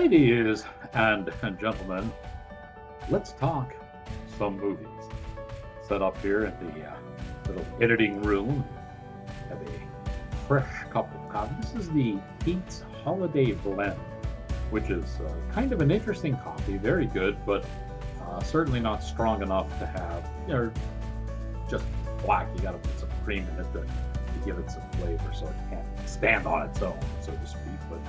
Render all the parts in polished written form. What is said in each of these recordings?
Ladies and gentlemen, let's talk some movies. Set up here in the little editing room. Have a fresh cup of coffee. This is the Pete's Holiday Blend, which is kind of an interesting coffee. Very good, but certainly not strong enough to have, just black. You got to put some cream in it to give it some flavor so it can't stand on its own, so to speak. But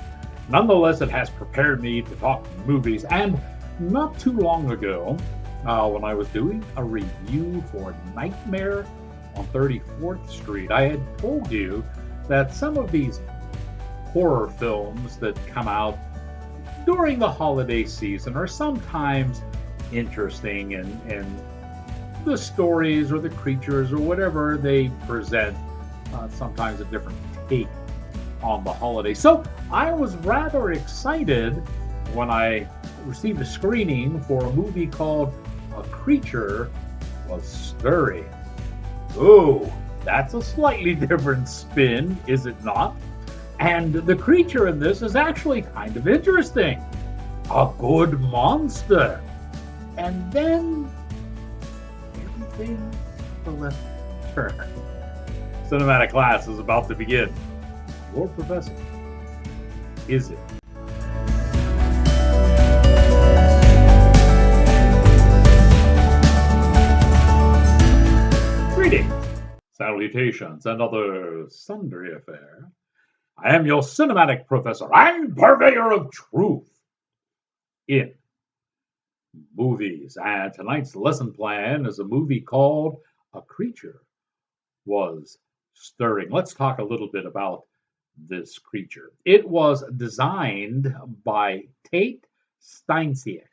nonetheless, it has prepared me to talk movies. And not too long ago, when I was doing a review for Nightmare on 34th Street, I had told you that some of these horror films that come out during the holiday season are sometimes interesting, and the stories or the creatures or whatever they present sometimes a different take on the holiday. So I was rather excited when I received a screening for a movie called A Creature Was Stirring. Oh, that's a slightly different spin, is it not? And the creature in this is actually kind of interesting. A good monster. And then everything took a left turn. Cinematic class is about to begin. Lord Professor, is it? Greetings, salutations, and other sundry affair. I am your cinematic professor and purveyor of truth in movies. And tonight's lesson plan is a movie called A Creature Was Stirring. Let's talk a little bit about this creature. It was designed by Tate Steinsiek,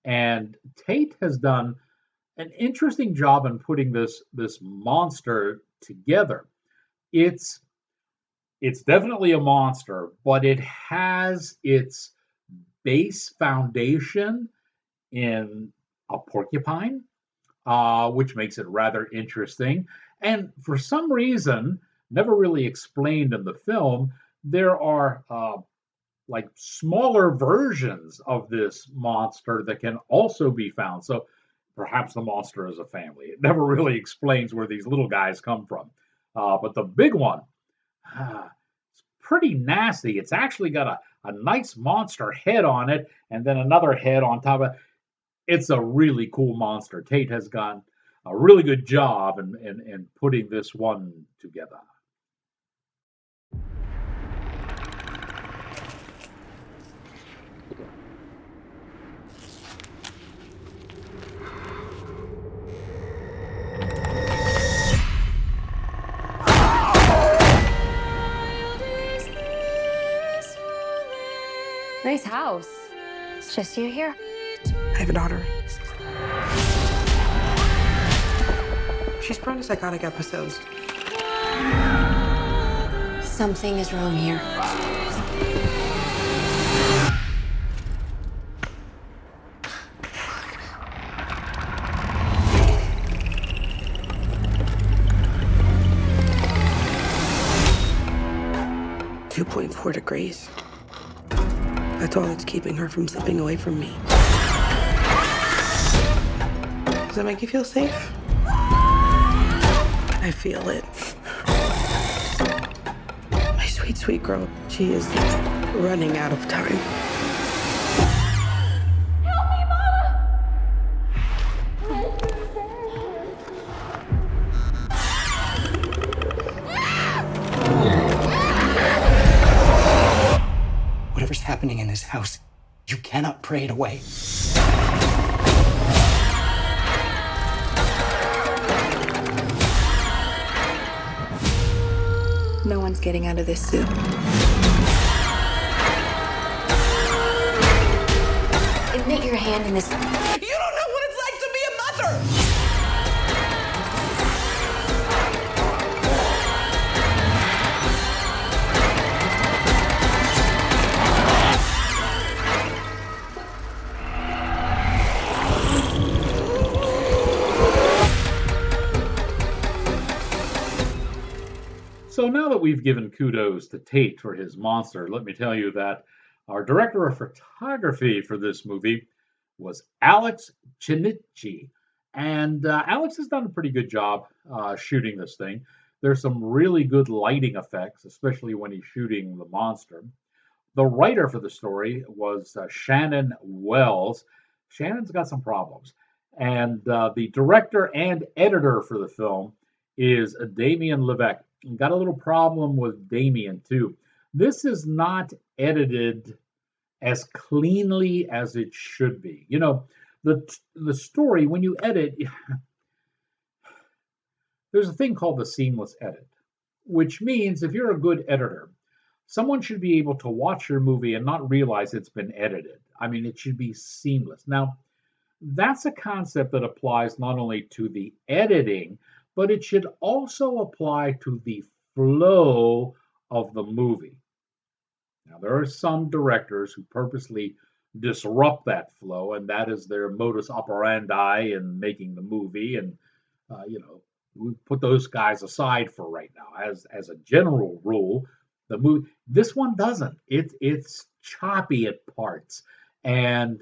and Tate has done an interesting job in putting this monster together. It's definitely a monster, but it has its base foundation in a porcupine, which makes it rather interesting. And for some reason, never really explained in the film, there are like smaller versions of this monster that can also be found. So perhaps the monster is a family. It never really explains where these little guys come from. But the big one, it's pretty nasty. It's actually got a nice monster head on it and then another head on top of it. It's a really cool monster. Tate has done a really good job in putting this one together. Nice house. It's just you here? I have a daughter. She's prone to psychotic episodes. Something is wrong here. .4 degrees. That's all that's keeping her from slipping away from me. Does that make you feel safe? I feel it. My sweet, sweet girl. She is running out of time. Help me, Mama! Whatever's happening in this house, you cannot pray it away. No one's getting out of this suit. Admit your hand in this. You don't know what it's like to be a mother! So now that we've given kudos to Tate for his monster, let me tell you that Our director of photography for this movie was Alex Chinichi. And Alex has done a pretty good job shooting this thing. There's some really good lighting effects, especially when he's shooting the monster. The writer for the story was Shannon Wells. Shannon's got some problems. And the director and editor for the film is Damien Levesque. Got a little problem with Damien, too. This is not edited as cleanly as it should be. You know, the story, when you edit, there's a thing called the seamless edit, which means if you're a good editor, someone should be able to watch your movie and not realize it's been edited. I mean, it should be seamless. Now, that's a concept that applies not only to the editing, but it should also apply to the flow of the movie. Now, there are some directors who purposely disrupt that flow, and that is their modus operandi in making the movie. And, we put those guys aside for right now. As a general rule, the movie, this one doesn't. It's choppy at parts. And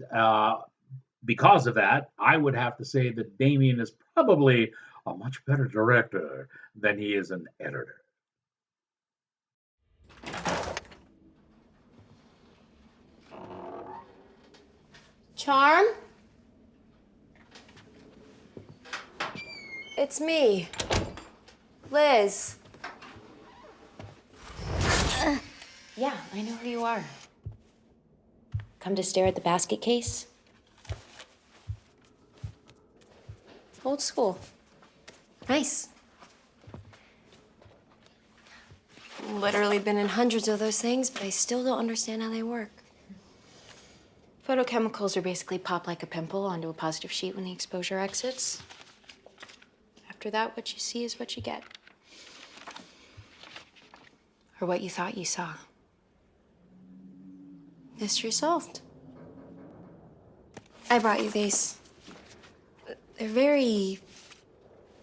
because of that, I would have to say that Damien is probably a much better director than he is an editor. Charm? It's me, Liz. Yeah, I know who you are. Come to stare at the basket case? Old school. Nice. Literally been in hundreds of those things, but I still don't understand how they work. Photochemicals are basically pop like a pimple onto a positive sheet when the exposure exits. After that, what you see is what you get. Or what you thought you saw. Mystery solved. I brought you these. They're very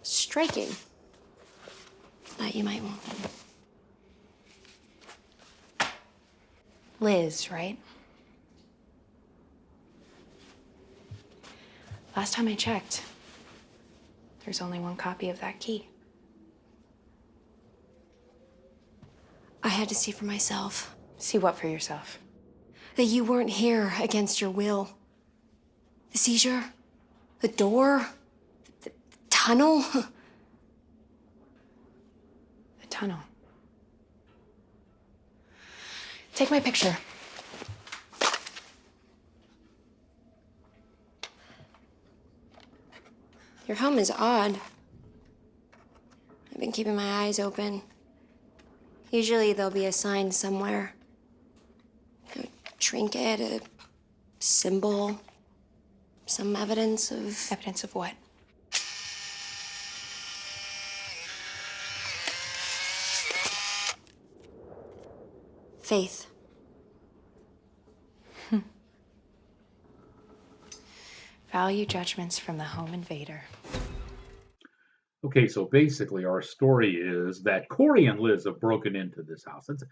striking. Thought you might want them. Liz, right? Last time I checked, there's only one copy of that key. I had to see for myself. See what for yourself? That you weren't here against your will. The seizure, the door, the tunnel. The tunnel. Take my picture. Your home is odd. I've been keeping my eyes open. Usually there'll be a sign somewhere. A trinket, a symbol, some evidence of... Evidence of what? faith. Value judgments from the home invader. Okay, so basically our story is that Corey and Liz have broken into this house. It's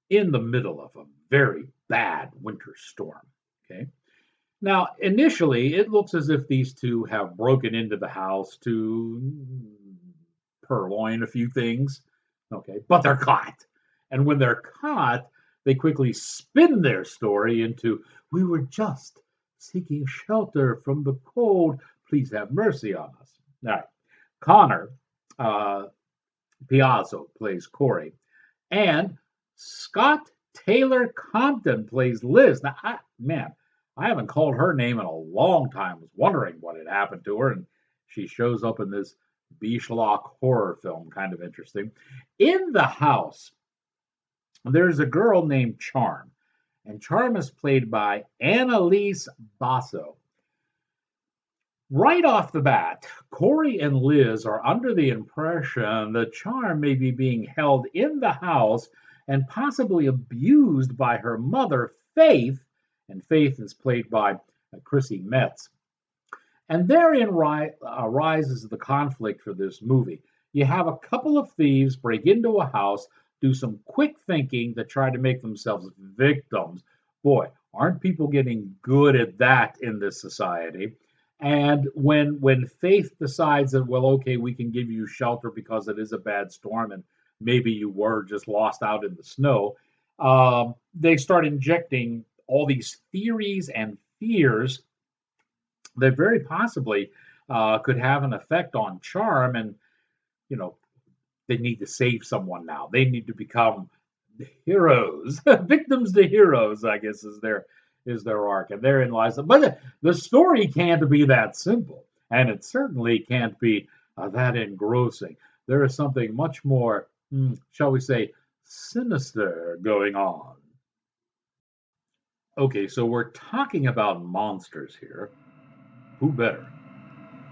in the middle of a very bad winter storm. Okay. Now, initially, it looks as if these two have broken into the house to purloin a few things. Okay, but they're caught. And when they're caught, they quickly spin their story into, we were just seeking shelter from the cold. Please have mercy on us. All right. Connor Piazzo plays Corey. And Scott Taylor Compton plays Liz. Now, I haven't called her name in a long time. I was wondering what had happened to her. And she shows up in this B. Schlock horror film. Kind of interesting. In the house, there's a girl named Charm. And Charm is played by Annalise Basso. Right off the bat, Corey and Liz are under the impression that Charm may be being held in the house and possibly abused by her mother, Faith, and Faith is played by Chrissy Metz. And therein arises the conflict for this movie. You have a couple of thieves break into a house, do some quick thinking to try to make themselves victims. Boy, aren't people getting good at that in this society? And when faith decides that, well, okay, we can give you shelter because it is a bad storm and maybe you were just lost out in the snow, they start injecting all these theories and fears that very possibly could have an effect on charm. And you know, they need to save someone now. They need to become the heroes, victims to heroes, I guess is their arc, and therein lies. But the story can't be that simple, and it certainly can't be that engrossing. There is something much more, shall we say, sinister going on. Okay, so we're talking about monsters here. Who better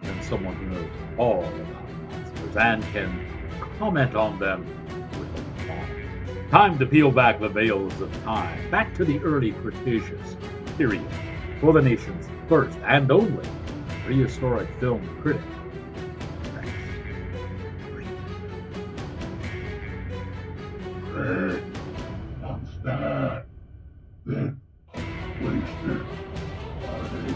than someone who knows all about monsters and can comment on them with a thought? Time to peel back the veils of time, back to the early Cretaceous period, for the nation's first and only prehistoric film critic. Red monster, then wasted body.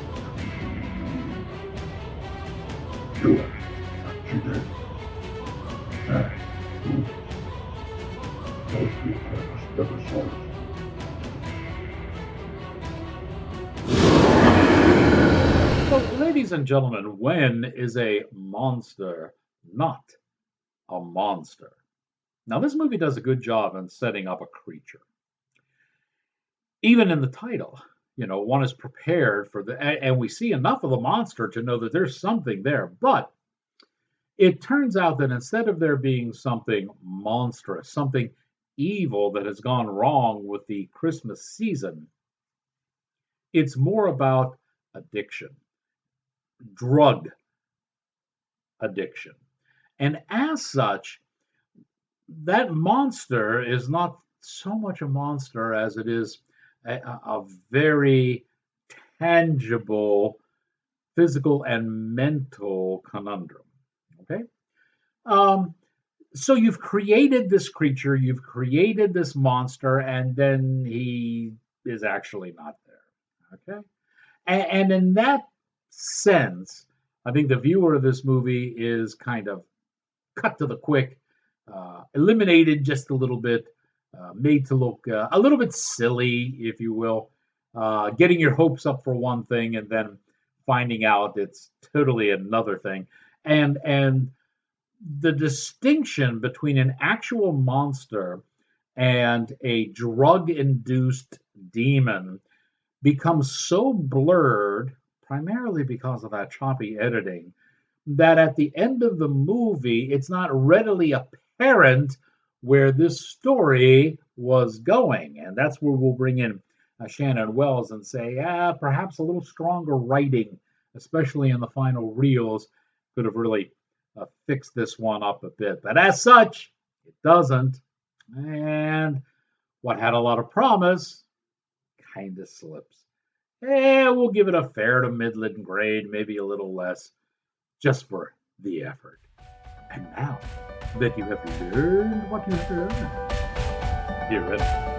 You are what you did. Most people never saw it. So, ladies and gentlemen, when is a monster not a monster? Now, this movie does a good job in setting up a creature. Even in the title, one is prepared for and we see enough of the monster to know that there's something there. But it turns out that instead of there being something monstrous, something evil that has gone wrong with the Christmas season, it's more about addiction, drug addiction. And as such, that monster is not so much a monster as it is a very tangible physical and mental conundrum. Okay? So you've created this creature, you've created this monster, and then he is actually not there. Okay? And in that sense, I think the viewer of this movie is kind of cut to the quick, eliminated just a little bit, made to look a little bit silly, if you will, getting your hopes up for one thing and then finding out it's totally another thing. And the distinction between an actual monster and a drug-induced demon becomes so blurred, primarily because of that choppy editing, that at the end of the movie, it's not readily apparent where this story was going. And that's where we'll bring in Shannon Wells and say, perhaps a little stronger writing, especially in the final reels, could have really fixed this one up a bit. But as such, it doesn't. And what had a lot of promise kind of slips. We'll give it a fair to middling grade, maybe a little less, just for the effort. And now that you have learned what you have learned, you're ready